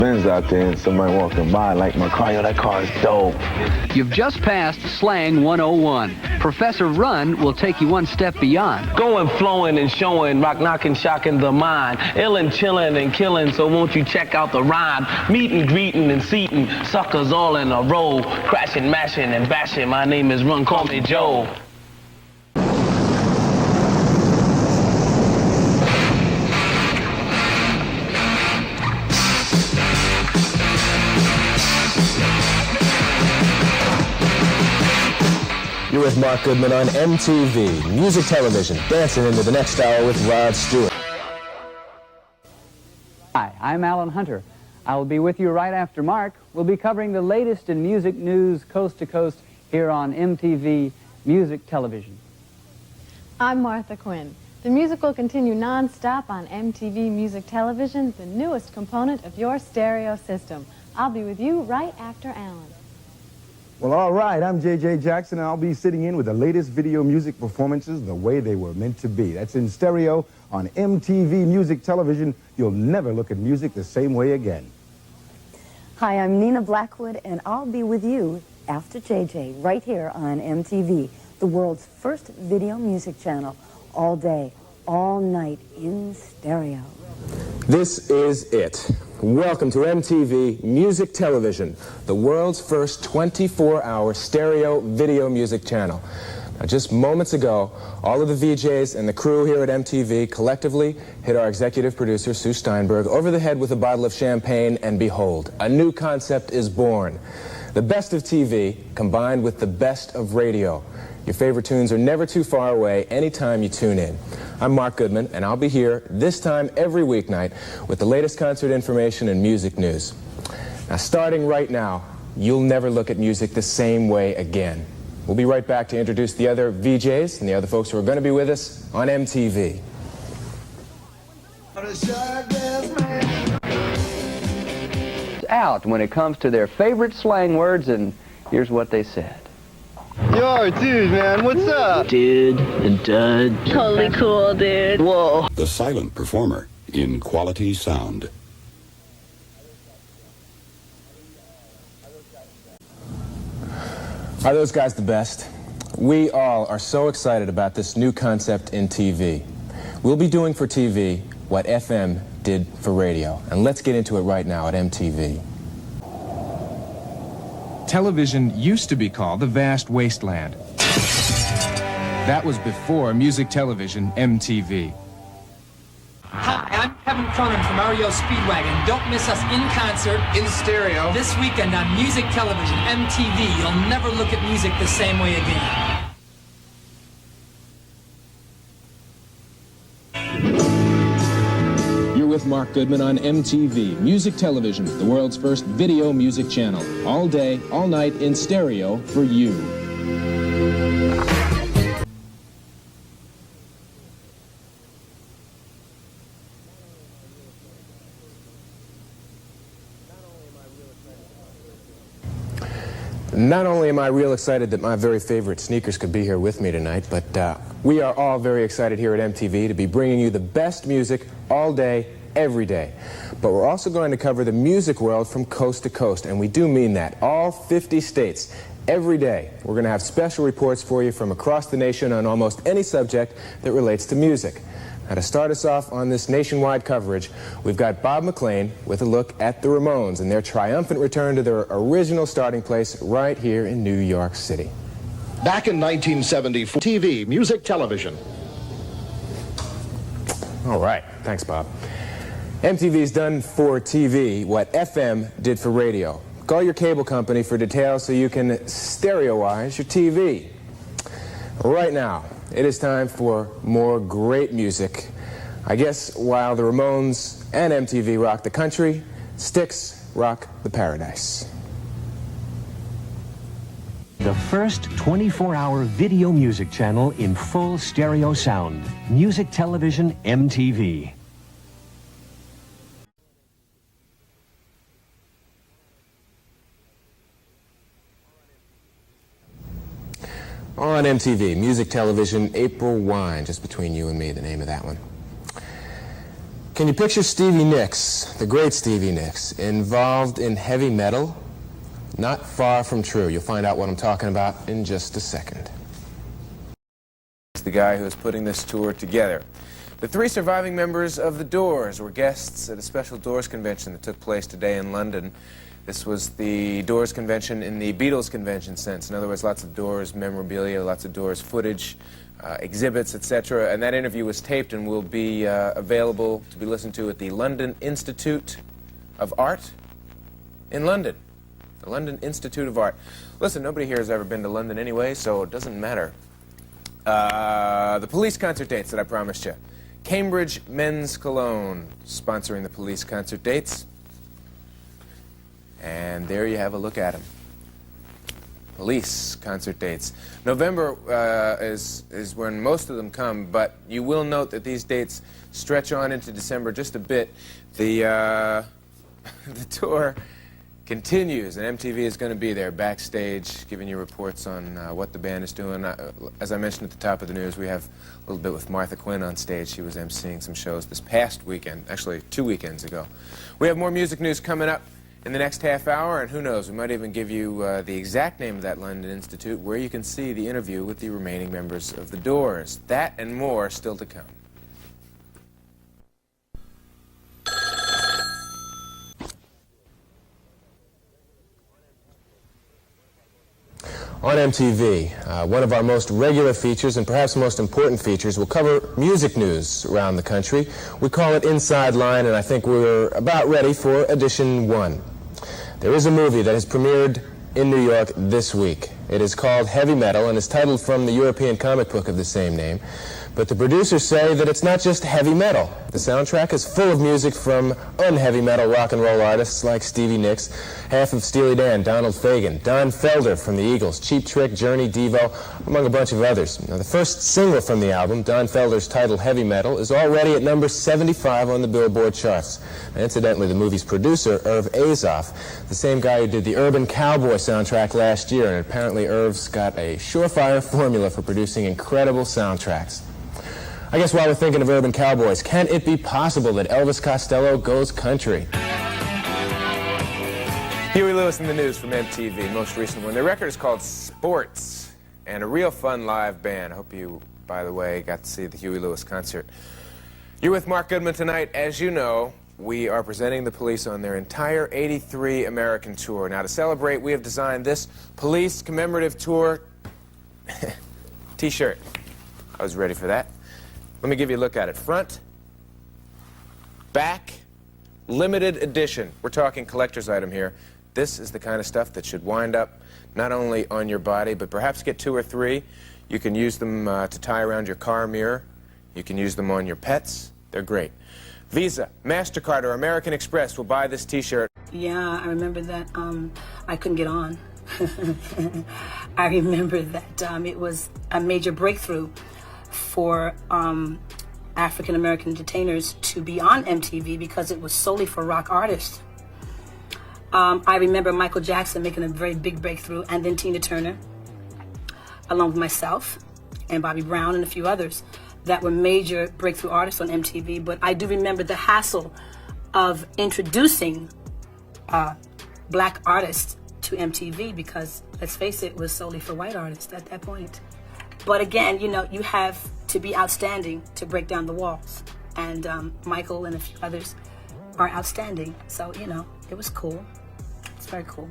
Benz out there and somebody walking by like my car, yo, that car is dope. You've just passed Slang 101. Professor Run will take you one step beyond. Going, flowing, and showing, rock knocking, shocking the mind. Illin', chillin', and killing, so won't you check out the rhyme? Meeting, greeting, and seating, suckers all in a row. Crashing, mashing, and bashing, my name is Run, call me Joe. You're with Mark Goodman on MTV, Music Television, dancing into the next hour with Rod Stewart. Hi, I'm Alan Hunter. I will be with you right after Mark. We'll be covering the latest in music news coast to coast here on MTV Music Television. I'm Martha Quinn. The music will continue non-stop on MTV Music Television, the newest component of your stereo system. I'll be with you right after Alan. Well, all right, I'm J.J. Jackson, and I'll be sitting in with the latest video music performances the way they were meant to be. That's in stereo on MTV Music Television. You'll never look at music the same way again. Hi, I'm Nina Blackwood, and I'll be with you after J.J. right here on MTV, the world's first video music channel, all day, all night, in stereo. This is it. Welcome to MTV Music Television, the world's first 24-hour stereo video music channel. Now, just moments ago, all of the VJs and the crew here at MTV collectively hit our executive producer, Sue Steinberg, over the head with a bottle of champagne, and behold, a new concept is born. The best of TV combined with the best of radio. Your favorite tunes are never too far away anytime you tune in. I'm Mark Goodman, and I'll be here this time every weeknight with the latest concert information and music news. Now, starting right now, you'll never look at music the same way again. We'll be right back to introduce the other VJs and the other folks who are going to be with us on MTV. Out when it comes to their favorite slang words, and here's what they said. Yo, dude, man, what's up? Dude, and dud. Totally cool, dude. Whoa. The silent performer in quality sound. Are those guys the best? We all are so excited about this new concept in TV. We'll be doing for TV what FM did for radio. And let's get into it right now at MTV. Television used to be called the vast wasteland. That was before Music Television, MTV. Hi, I'm Kevin Cronin from REO Speedwagon. Don't miss us in concert, in stereo, this weekend on Music Television, MTV. You'll never look at music the same way again. You're with Mark Goodman on MTV Music Television, the world's first video music channel. All day, all night, in stereo for you. Not only am I real excited that my very favorite sneakers could be here with me tonight, but we are all very excited here at MTV to be bringing you the best music all day, every day. But we're also going to cover the music world from coast to coast, and we do mean that. All 50 states, every day. We're going to have special reports for you from across the nation on almost any subject that relates to music. Now, to start us off on this nationwide coverage, we've got Bob McLean with a look at the Ramones and their triumphant return to their original starting place right here in New York City. Back in 1974, TV, Music Television. All right. Thanks, Bob. MTV's done for TV what FM did for radio. Call your cable company for details so you can stereoize your TV. Right now, it is time for more great music. I guess while the Ramones and MTV rock the country, Styx rock the paradise. The first 24-hour video music channel in full stereo sound. Music Television, MTV. On MTV, Music Television, April Wine, just between you and me, the name of that one. Can you picture Stevie Nicks, the great Stevie Nicks, involved in heavy metal? Not far from true. You'll find out what I'm talking about in just a second. It's the guy who is putting this tour together. The three surviving members of The Doors were guests at a special Doors convention that took place today in London. This was the Doors convention in the Beatles convention sense. In other words, lots of Doors memorabilia, lots of Doors footage, exhibits, etc. And that interview was taped and will be available to be listened to at the London Institute of Art in London. The London Institute of Art. Listen, nobody here has ever been to London anyway, so it doesn't matter. The Police concert dates that I promised you. Cambridge Men's Cologne sponsoring the Police concert dates. And there you have a look at them. Police concert dates. November is when most of them come, but you will note that these dates stretch on into December just a bit. The tour continues, and MTV is going to be there backstage giving you reports on what the band is doing. As I mentioned at the top of the news, we have a little bit with Martha Quinn on stage. She was emceeing some shows this past weekend, actually 2 weekends ago. We have more music news coming up in the next half hour, and who knows, we might even give you the exact name of that London Institute where you can see the interview with the remaining members of The Doors. That and more still to come. On MTV, one of our most regular features, and perhaps most important features, will cover music news around the country. We call it Inside Line, and I think we're about ready for edition 1. There is a movie that has premiered in New York this week. It is called Heavy Metal and is titled from the European comic book of the same name. But the producers say that it's not just heavy metal. The soundtrack is full of music from unheavy metal rock and roll artists like Stevie Nicks, half of Steely Dan, Donald Fagen, Don Felder from the Eagles, Cheap Trick, Journey, Devo, among a bunch of others. Now, the first single from the album, Don Felder's title Heavy Metal, is already at number 75 on the Billboard charts. And incidentally, the movie's producer, Irv Azoff, the same guy who did the Urban Cowboy soundtrack last year, and apparently Irv's got a surefire formula for producing incredible soundtracks. I guess while we're thinking of urban cowboys, can it be possible that Elvis Costello goes country? Huey Lewis in the news from MTV, most recent one. Their record is called Sports, and a real fun live band. I hope you, by the way, got to see the Huey Lewis concert. You're with Mark Goodman tonight. As you know, we are presenting the Police on their entire 83 American tour. Now, to celebrate, we have designed this Police commemorative tour t-shirt. I was ready for that. Let me give you a look at it. Front, back, limited edition. We're talking collector's item here. This is the kind of stuff that should wind up not only on your body, but perhaps get 2 or 3. You can use them to tie around your car mirror. You can use them on your pets. They're great. Visa, MasterCard, or American Express will buy this t-shirt. Yeah, I remember that I couldn't get on. I remember that it was a major breakthrough for African-American entertainers to be on MTV because it was solely for rock artists. I remember Michael Jackson making a very big breakthrough, and then Tina Turner, along with myself and Bobby Brown and a few others that were major breakthrough artists on MTV. But I do remember the hassle of introducing black artists to MTV because, let's face it, was solely for white artists at that point. But again, you know, you have to be outstanding to break down the walls. And Michael and a few others are outstanding. So, you know, it was cool. It's very cool.